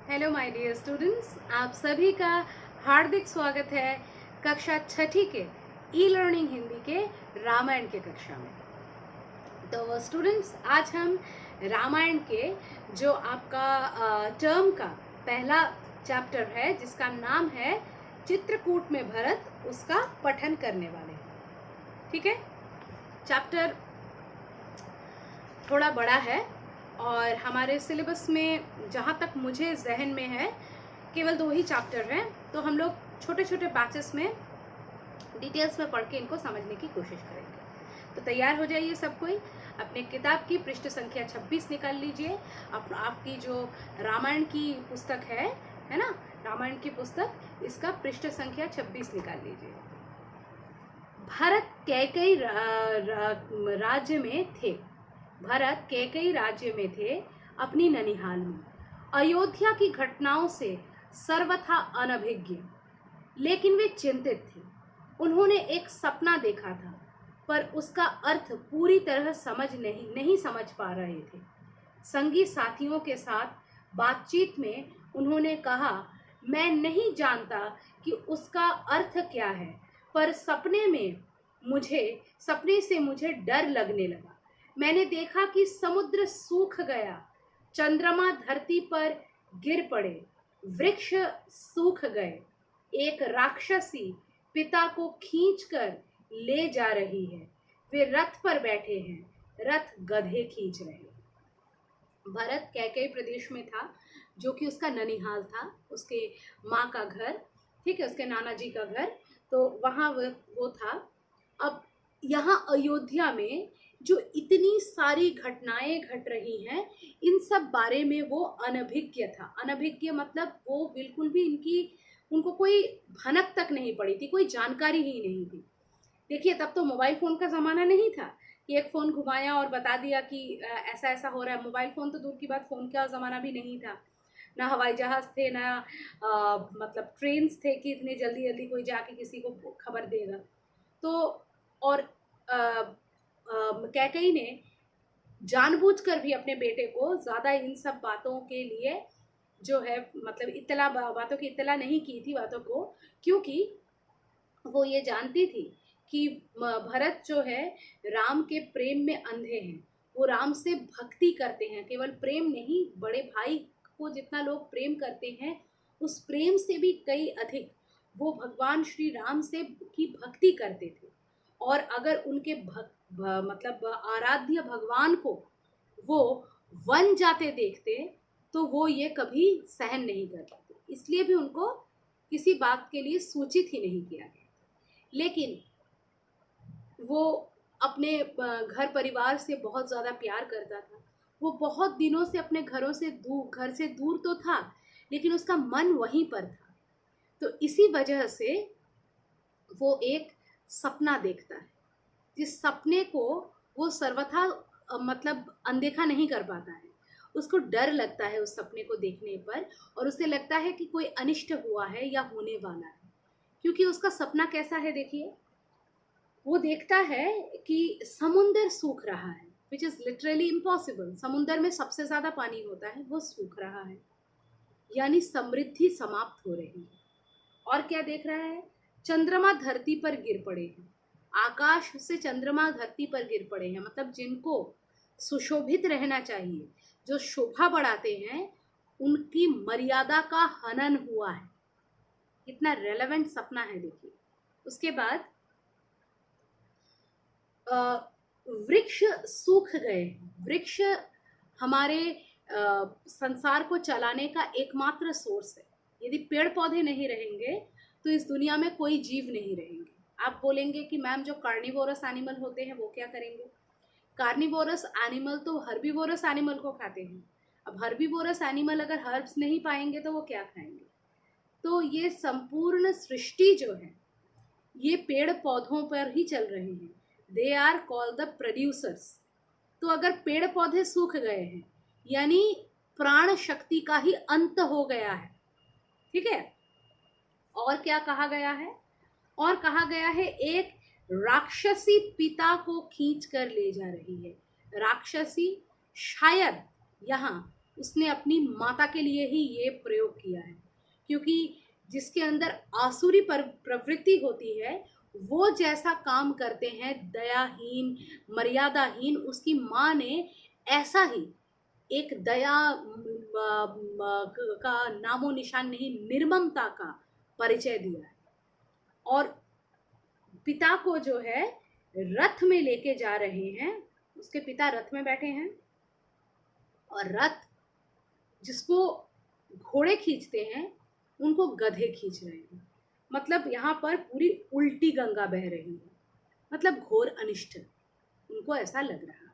Hello my dear students, आप सभी का हार्दिक स्वागत है कक्षा छठी के ई लर्निंग हिंदी के रामायण के कक्षा में। तो स्टूडेंट्स, आज हम रामायण के जो आपका टर्म का पहला चैप्टर है जिसका नाम है चित्रकूट में भरत, उसका पठन करने वाले हैं। ठीक है, चैप्टर थोड़ा बड़ा है और हमारे सिलेबस में जहाँ तक मुझे जहन में है केवल 2 ही चैप्टर हैं, तो हम लोग छोटे छोटे बैचेस में डिटेल्स में पढ़ के इनको समझने की कोशिश करेंगे। तो तैयार हो जाइए सब कोई, अपने किताब की पृष्ठ संख्या 26 निकाल लीजिए। आपकी जो रामायण की पुस्तक है ना, रामायण की पुस्तक, इसका पृष्ठ संख्या 26 निकाल लीजिए। भरत कैकेयी राज्य में थे। भरत कैकेयी राज्य में थे, अपनी ननिहाल में। अयोध्या की घटनाओं से सर्वथा अनभिज्ञ, लेकिन वे चिंतित थे। उन्होंने एक सपना देखा था, पर उसका अर्थ पूरी तरह नहीं समझ पा रहे थे। संगी साथियों के साथ बातचीत में उन्होंने कहा, मैं नहीं जानता कि उसका अर्थ क्या है, पर सपने से मुझे डर लगने लगा। मैंने देखा कि समुद्र सूख गया, चंद्रमा धरती पर गिर पड़े, वृक्ष सूख गए, एक राक्षसी पिता को खींचकर ले जा रही है। वे रथ पर बैठे हैं, रथ गधे खींच रहे हैं। भरत कैकेयी प्रदेश में था, जो कि उसका ननिहाल था, उसके माँ का घर, ठीक है, उसके नाना जी का घर, तो वहाँ वो था। अब यहाँ अयोध्या में जो इतनी सारी घटनाएं घट रही हैं, इन सब बारे में वो अनभिज्ञ था। अनभिज्ञ मतलब वो बिल्कुल भी उनको कोई भनक तक नहीं पड़ी थी, कोई जानकारी ही नहीं थी। देखिए, तब तो मोबाइल फ़ोन का ज़माना नहीं था कि एक फ़ोन घुमाया और बता दिया कि ऐसा ऐसा हो रहा है। मोबाइल फ़ोन तो दूर की बात, फ़ोन का ज़माना भी नहीं था। ना हवाई जहाज़ थे, ना मतलब ट्रेन्स थे कि इतने जल्दी जल्दी कोई जाके किसी को खबर देगा। तो और कैकेयी ने जानबूझकर भी अपने बेटे को ज़्यादा इन सब बातों के लिए जो है, मतलब बातों की इत्तला नहीं की थी बातों को, क्योंकि वो ये जानती थी कि भरत जो है राम के प्रेम में अंधे हैं। वो राम से भक्ति करते हैं, केवल प्रेम नहीं, बड़े भाई को जितना लोग प्रेम करते हैं, उस प्रेम से भी कई अधिक वो भगवान श्री राम से की भक्ति करते थे। और अगर उनके मतलब आराध्य भगवान को वो वन जाते देखते तो वो ये कभी सहन नहीं कर पाते, इसलिए भी उनको किसी बात के लिए सूचित ही नहीं किया गया। लेकिन वो अपने घर परिवार से बहुत ज़्यादा प्यार करता था। वो बहुत दिनों से अपने घर से दूर तो था, लेकिन उसका मन वहीं पर था। तो इसी वजह से वो एक सपना देखता है, जिस सपने को वो सर्वथा मतलब अनदेखा नहीं कर पाता है। उसको डर लगता है उस सपने को देखने पर, और उसे लगता है कि कोई अनिष्ट हुआ है या होने वाला है। क्योंकि उसका सपना कैसा है, देखिए, वो देखता है कि समुंदर सूख रहा है, विच इज़ लिटरली इम्पॉसिबल। समुंदर में सबसे ज़्यादा पानी होता है, वो सूख रहा है, यानी समृद्धि समाप्त हो रही है। और क्या देख रहा है? चंद्रमा धरती पर गिर पड़े हैं। आकाश से चंद्रमा धरती पर गिर पड़े हैं, मतलब जिनको सुशोभित रहना चाहिए, जो शोभा बढ़ाते हैं, उनकी मर्यादा का हनन हुआ है। कितना रेलेवेंट सपना है, देखिए। उसके बाद वृक्ष सूख गए। वृक्ष हमारे संसार को चलाने का एकमात्र सोर्स है। यदि पेड़ पौधे नहीं रहेंगे तो इस दुनिया में कोई जीव नहीं रहेंगे। आप बोलेंगे कि मैम, जो कार्निवोरस एनिमल होते हैं वो क्या करेंगे? कार्निवोरस एनिमल तो हर्बीवोरस एनिमल को खाते हैं। अब हर्बीवोरस एनिमल अगर हर्ब्स नहीं पाएंगे तो वो क्या खाएंगे? तो ये संपूर्ण सृष्टि जो है, ये पेड़ पौधों पर ही चल रहे हैं। They are called the producers. तो अगर पेड़ पौधे सूख गए हैं, यानी प्राण शक्ति का ही अंत हो गया है। ठीक है। और क्या कहा गया है? और कहा गया है, एक राक्षसी पिता को खींच कर ले जा रही है। राक्षसी शायद यहाँ उसने अपनी माता के लिए ही ये प्रयोग किया है, क्योंकि जिसके अंदर आसुरी प्रवृत्ति होती है वो जैसा काम करते हैं दयाहीन मर्यादाहीन, उसकी माँ ने ऐसा ही एक दया का नामो निशान नहीं, निर्ममता का परिचय दिया है। और पिता को जो है रथ में लेके जा रहे हैं, उसके पिता रथ में बैठे हैं और रथ जिसको घोड़े खींचते हैं उनको गधे खींच रहे हैं। मतलब यहाँ पर पूरी उल्टी गंगा बह रही है, मतलब घोर अनिष्ट उनको ऐसा लग रहा है।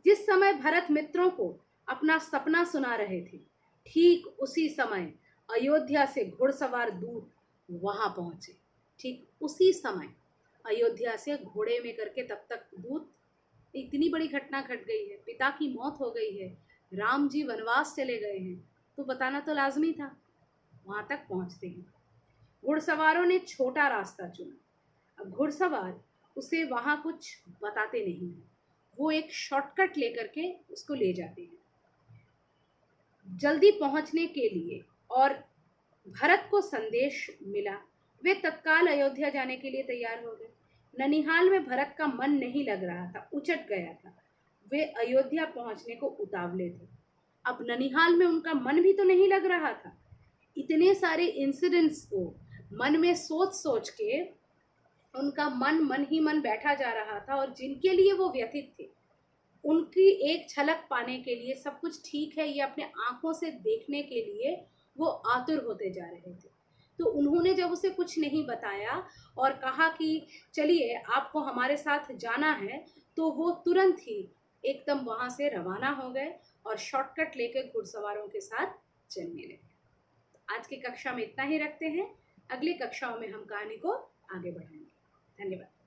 जिस समय भरत मित्रों को अपना सपना सुना रहे थे, ठीक उसी समय अयोध्या से घुड़सवार दूत वहां पहुंचे। ठीक उसी समय अयोध्या से घोड़े में करके तब तक दूत, इतनी बड़ी घटना घट गई है, पिता की मौत हो गई है, राम जी वनवास चले गए हैं, तो बताना तो लाजमी था। वहां तक पहुंचते हैं, घुड़सवारों ने छोटा रास्ता चुना। अब घुड़सवार उसे वहां कुछ बताते नहीं हैं, वो एक शॉर्टकट लेकर के उसको ले जाते हैं जल्दी पहुंचने के लिए। और भरत को संदेश मिला, वे तत्काल अयोध्या जाने के लिए तैयार हो गए। ननिहाल में भरत का मन नहीं लग रहा था, उचट गया था, वे अयोध्या पहुंचने को उतावले थे। अब ननिहाल में उनका मन भी तो नहीं लग रहा था। इतने सारे इंसिडेंट्स को मन में सोच सोच के उनका मन ही मन बैठा जा रहा था, और जिनके लिए वो व्यथित थे उनकी एक झलक पाने के लिए, सब कुछ ठीक है ये अपने आंखों से देखने के लिए वो आतुर होते जा रहे थे। तो उन्होंने जब उसे कुछ नहीं बताया और कहा कि चलिए आपको हमारे साथ जाना है, तो वो तुरंत ही एकदम वहां से रवाना हो गए और शॉर्टकट लेकर घुड़सवारों के साथ चलने लगे। आज की कक्षा में इतना ही रखते हैं, अगली कक्षाओं में हम कहानी को आगे बढ़ाएंगे। धन्यवाद।